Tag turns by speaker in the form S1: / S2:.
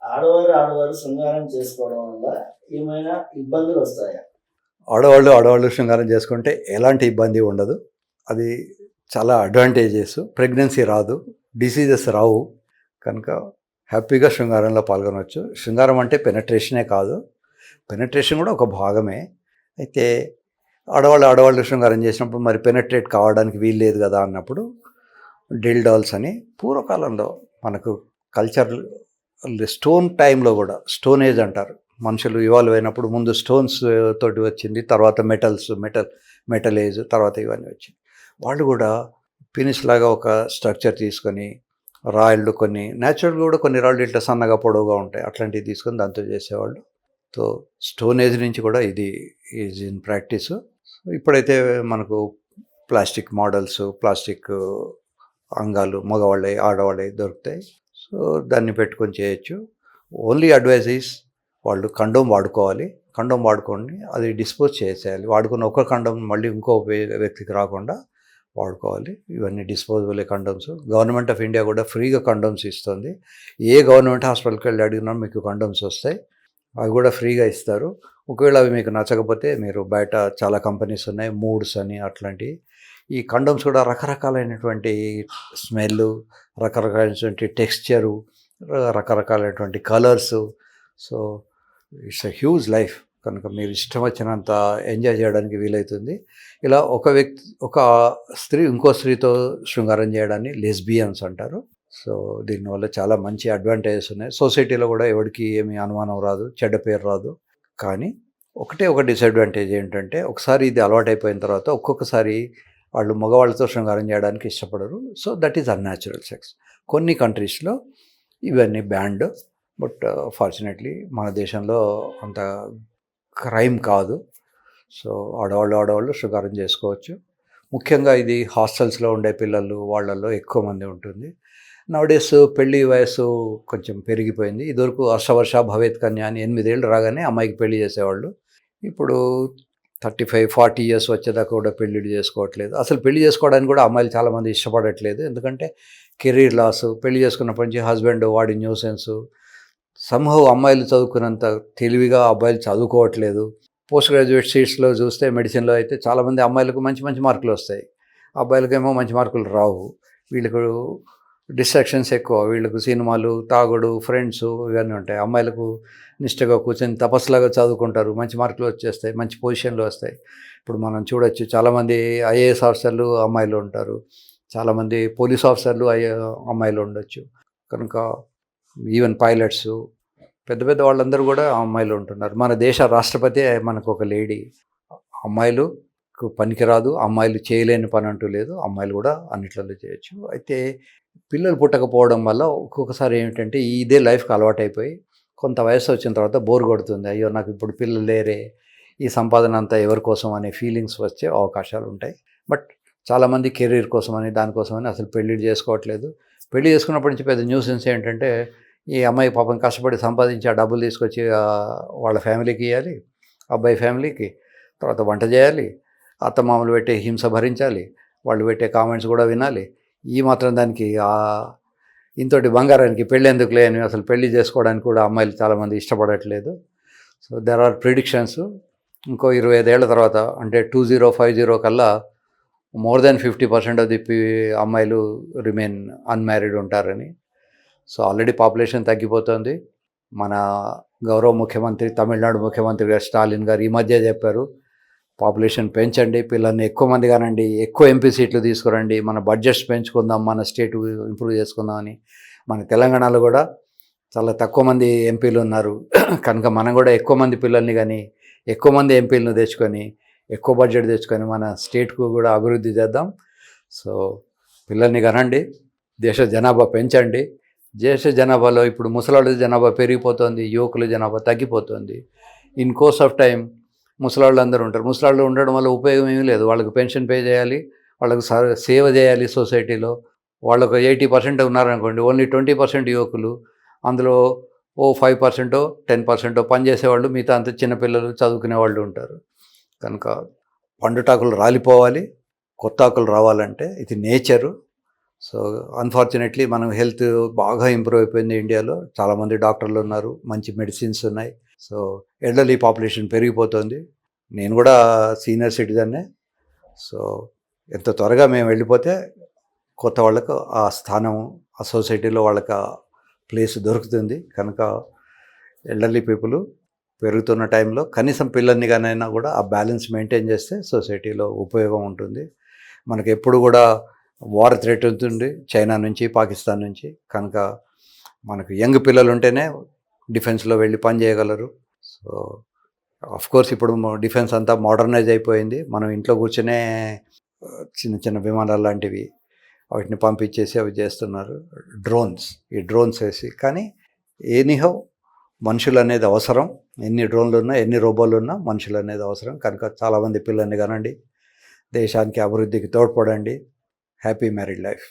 S1: ఆడవారు శృంగారం చేసుకోవడం వల్ల ఏమైనా ఇబ్బందులు వస్తాయా?
S2: ఆడవాళ్ళు శృంగారం చేసుకుంటే ఎలాంటి ఇబ్బంది ఉండదు. అది చాలా అడ్వాంటేజెస్. ప్రెగ్నెన్సీ రాదు, డిసీజెస్ రావు. కనుక హ్యాపీగా శృంగారంలో పాల్గొనవచ్చు. శృంగారం అంటే పెనట్రేషనే కాదు, పెనట్రేషన్ కూడా ఒక భాగమే. అయితే ఆడవాళ్ళు శృంగారం చేసినప్పుడు మరి పెనట్రేట్ కావడానికి వీలు లేదు కదా అన్నప్పుడు డాల్స్ అని పూర్వకాలంలో మనకు కల్చర్ స్టోన్ టైంలో కూడా, స్టోన్ ఏజ్ అంటారు, మనుషులు ఇవాల్వ్ అయినప్పుడు ముందు స్టోన్స్ తోటి వచ్చింది, తర్వాత మెటల్ ఏజ్, తర్వాత ఇవన్నీ వచ్చింది. వాళ్ళు కూడా పినిస్ లాగా ఒక స్ట్రక్చర్ తీసుకొని రాళ్ళు, కొన్ని న్యాచురల్గా కూడా కొన్ని రాళ్ళు ఇట్లా సన్నగా పొడవుగా ఉంటాయి, అట్లాంటివి తీసుకొని దాంతో చేసేవాళ్ళు. సో స్టోన్ ఏజ్ నుంచి కూడా ఇది ఈజ్ ఇన్ ప్రాక్టీస్. ఇప్పుడైతే మనకు ప్లాస్టిక్ మోడల్స్, ప్లాస్టిక్ అంగాలు మగవాళ్ళవి ఆడవాళ్ళవి దొరుకుతాయి. సో దాన్ని పెట్టుకొని చేయొచ్చు. ఓన్లీ అడ్వైజ్ ఈస్ వాళ్ళు కండోమ్ వాడుకోవాలి. కండోమ్ వాడుకొని అది డిస్పోజ్ చేసేయాలి. వాడుకున్న ఒక కండోమ్ మళ్ళీ ఇంకో వ్యక్తికి రాకుండా వాడుకోవాలి. ఇవన్నీ disposable condoms. Government of India కూడా ఫ్రీగా కండోమ్స్ ఇస్తుంది. ఏ గవర్నమెంట్ హాస్పిటల్కి వెళ్ళి అడిగినా మీకు కండోమ్స్ వస్తాయి, అవి కూడా ఫ్రీగా ఇస్తారు. ఒకవేళ అవి మీకు నచ్చకపోతే మీరు బయట చాలా కంపెనీస్ ఉన్నాయి, మూడ్స్ అని అట్లాంటివి. ఈ కండోమ్స్ కూడా రకరకాలైనటువంటి స్మెల్, రకరకాలైనటువంటి టెక్స్చరు, రకరకాలైనటువంటి colours. So it's a huge life. కనుక మీరు ఇష్టం వచ్చినంత ఎంజాయ్ చేయడానికి వీలవుతుంది. ఇలా ఒక స్త్రీ ఇంకో స్త్రీతో శృంగారం చేయడాన్ని లెస్బియన్స్ అంటారు. సో దీనివల్ల చాలా మంచి అడ్వాంటేజెస్ ఉన్నాయి. సొసైటీలో కూడా ఎవరికి ఏమీ అనుమానం రాదు, చెడ్డ పేరు రాదు. కానీ ఒక డిసడ్వాంటేజ్ ఏంటంటే, ఒకసారి ఇది అలవాటైపోయిన తర్వాత ఒక్కొక్కసారి వాళ్ళు మగవాళ్ళతో శృంగారం చేయడానికి ఇష్టపడరు. So that is unnatural sex. కొన్ని కంట్రీస్లో ఇవన్నీ బ్యాండ్. బట్ ఫార్చునేట్లీ మన దేశంలో అంత క్రైమ్ కాదు. సో ఆడవాళ్ళు శృంగారం చేసుకోవచ్చు. ముఖ్యంగా ఇది హాస్టల్స్లో ఉండే పిల్లలు వాళ్ళల్లో ఎక్కువ మంది ఉంటుంది. నవడేస్ పెళ్లి వయసు కొంచెం పెరిగిపోయింది. ఇదివరకు అష్టవర్ష భవేత్ కన్య అని 8 ఏళ్ళు రాగానే అమ్మాయికి పెళ్లి చేసేవాళ్ళు. ఇప్పుడు 35-40 ఇయర్స్ వచ్చేదాకా కూడా పెళ్ళిళ్ళు చేసుకోవట్లేదు. అసలు పెళ్లి చేసుకోవడానికి కూడా అమ్మాయిలు చాలామంది ఇష్టపడట్లేదు. ఎందుకంటే కెరీర్ లాస్, పెళ్లి చేసుకున్నప్పటి నుంచి హస్బెండ్ వాడి న్యూసెన్స్. సంహవ్ అమ్మాయిలు చదువుకున్నంత తెలివిగా అబ్బాయిలు చదువుకోవట్లేదు. పోస్ట్ గ్రాడ్యుయేట్ సీట్స్లో చూస్తే మెడిసిన్లో అయితే చాలామంది అమ్మాయిలకు మంచి మంచి మార్కులు వస్తాయి, అబ్బాయిలకేమో మంచి మార్కులు రావు. వీళ్ళకు డిస్ట్రాక్షన్స్ ఎక్కువ. వీళ్ళకు సినిమాలు, తాగుడు, ఫ్రెండ్స్ ఇవన్నీ ఉంటాయి. అమ్మాయిలకు నిష్టగా కూర్చొని తపస్సులాగా చదువుకుంటారు, మంచి మార్కులు వచ్చేస్తాయి, మంచి పొజిషన్లు వస్తాయి. ఇప్పుడు మనం చూడొచ్చు, చాలామంది ఐఏఎస్ ఆఫీసర్లు అమ్మాయిలు ఉంటారు, చాలామంది పోలీస్ ఆఫీసర్లు అమ్మాయిలు ఉండొచ్చు. కనుక ఈవెన్ పైలట్స్, పెద్ద పెద్ద వాళ్ళందరూ కూడా అమ్మాయిలు ఉంటున్నారు. మన దేశ రాష్ట్రపతి మనకు ఒక లేడీ. అమ్మాయిలకు పనికిరాదు, అమ్మాయిలు చేయలేని పని అంటూ లేదు, అమ్మాయిలు కూడా అన్నిట్లలో చేయొచ్చు. అయితే పిల్లలు పుట్టకపోవడం వల్ల ఒక్కొక్కసారి ఏమిటంటే ఇదే లైఫ్కి అలవాటైపోయి కొంత వయసు వచ్చిన తర్వాత బోర్ కొడుతుంది. అయ్యో నాకు ఇప్పుడు పిల్లలు లేరే, ఈ సంపాదన అంతా ఎవరి కోసం అనే ఫీలింగ్స్ వచ్చే అవకాశాలు ఉంటాయి. బట్ చాలామంది కెరీర్ కోసమని దానికోసమని అసలు పెళ్ళిళ్ళు చేసుకోవట్లేదు. పెళ్లి చేసుకున్నప్పటి నుంచి పెద్ద న్యూసెన్స్ ఏంటంటే, ఈ అమ్మాయి పాపం కష్టపడి సంపాదించి ఆ డబ్బులు తీసుకొచ్చి వాళ్ళ ఫ్యామిలీకి ఇవ్వాలి, అబ్బాయి ఫ్యామిలీకి, తర్వాత వంట చేయాలి, అత్తమామలు పెట్టే హింస భరించాలి, వాళ్ళు పెట్టే కామెంట్స్ కూడా వినాలి. ఈ మాత్రం దానికి ఇంతటి బంగారానికి పెళ్ళి ఎందుకులే అని అసలు పెళ్లి చేసుకోవడానికి కూడా అమ్మాయిలు చాలామంది ఇష్టపడట్లేదు. సో దెర్ ఆర్ ప్రిడిక్షన్స్, ఇంకో 25 ఏళ్ల తర్వాత అంటే 2050 కల్లా మోర్ దెన్ 50% ఆఫ్ ది అమ్మాయిలు రిమైన్ అన్మ్యారీడ్ ఉంటారని. సో ఆల్రెడీ పాపులేషన్ తగ్గిపోతుంది. మన గౌరవ ముఖ్యమంత్రి, తమిళనాడు ముఖ్యమంత్రి గారు స్టాలిన్ గారు ఈ మధ్య చెప్పారు, పాపులేషన్ పెంచండి, పిల్లల్ని ఎక్కువ మంది కానండి, ఎక్కువ ఎంపీ సీట్లు తీసుకురండి, మన బడ్జెట్స్ పెంచుకుందాం, మన స్టేట్ ఇంప్రూవ్ చేసుకుందాం అని. మన తెలంగాణలో కూడా చాలా తక్కువ మంది ఎంపీలు ఉన్నారు. కనుక మనం కూడా ఎక్కువ మంది పిల్లల్ని కానీ, ఎక్కువ మంది ఎంపీలను తెచ్చుకొని, ఎక్కువ బడ్జెట్ తెచ్చుకొని మన స్టేట్కు కూడా అభివృద్ధి చేద్దాం. సో పిల్లల్ని కనండి, దేశ జనాభా పెంచండి. దేశ జనాభాలో ఇప్పుడు ముసలాళ్ళ జనాభా పెరిగిపోతుంది, యువకుల జనాభా తగ్గిపోతుంది. ఇన్ కోర్స్ ఆఫ్ టైం ముసలాళ్ళు అందరూ ఉంటారు. ముసలాళ్ళు ఉండడం వల్ల ఉపయోగం ఏమీ లేదు. వాళ్ళకి పెన్షన్ పే చేయాలి, వాళ్ళకు సేవ చేయాలి సొసైటీలో. వాళ్ళకు 80% ఉన్నారనుకోండి, ఓన్లీ 20% యువకులు, అందులో 5%, 10% పనిచేసేవాళ్ళు, మిగతా అంతా చిన్నపిల్లలు, చదువుకునే వాళ్ళు ఉంటారు. కనుక పండుటాకులు రాలిపోవాలి, కొత్త ఆకులు రావాలంటే ఇది నేచరు. సో అన్ఫార్చునేట్లీ మనం హెల్త్ బాగా ఇంప్రూవ్ అయిపోయింది ఇండియాలో. చాలామంది డాక్టర్లు ఉన్నారు, మంచి మెడిసిన్స్ ఉన్నాయి. సో ఎల్డర్లీ పాపులేషన్ పెరిగిపోతుంది. నేను కూడా సీనియర్ సిటిజన్నే. సో ఎంత త్వరగా మేము వెళ్ళిపోతే కొత్త వాళ్ళకు ఆ స్థానం ఆ సొసైటీలో వాళ్ళకి ఆ ప్లేస్ దొరుకుతుంది. కనుక ఎల్డర్లీ పీపుల్ పెరుగుతున్న టైంలో కనీసం పిల్లల్ని కానైనా కూడా ఆ బ్యాలెన్స్ మెయింటైన్ చేస్తే సొసైటీలో ఉపయోగం ఉంటుంది. మనకి ఎప్పుడు కూడా వార్ థ్రెట్ ఉంటుంది చైనా నుంచి, పాకిస్తాన్ నుంచి. కనుక మనకు యంగ్ పిల్లలు ఉంటేనే డిఫెన్స్లో వెళ్ళి పని చేయగలరు. సో కోర్స్ ఇప్పుడు డిఫెన్స్ అంతా మోడర్నైజ్ అయిపోయింది. మనం ఇంట్లో కూర్చొనే చిన్న చిన్న విమానాలు లాంటివి వాటిని పంపించేసి అవి చేస్తున్నారు. ఈ డ్రోన్స్ వేసి. కానీ ఎనీహౌ మనుషులు అనేది అవసరం. ఎన్ని డ్రోన్లు ఉన్నా, ఎన్ని రోబోలు ఉన్నా మనుషులు అనేది అవసరం. కనుక చాలామంది పిల్లల్ని కనండి, దేశానికి అభివృద్ధికి తోడ్పడండి. Happy married life.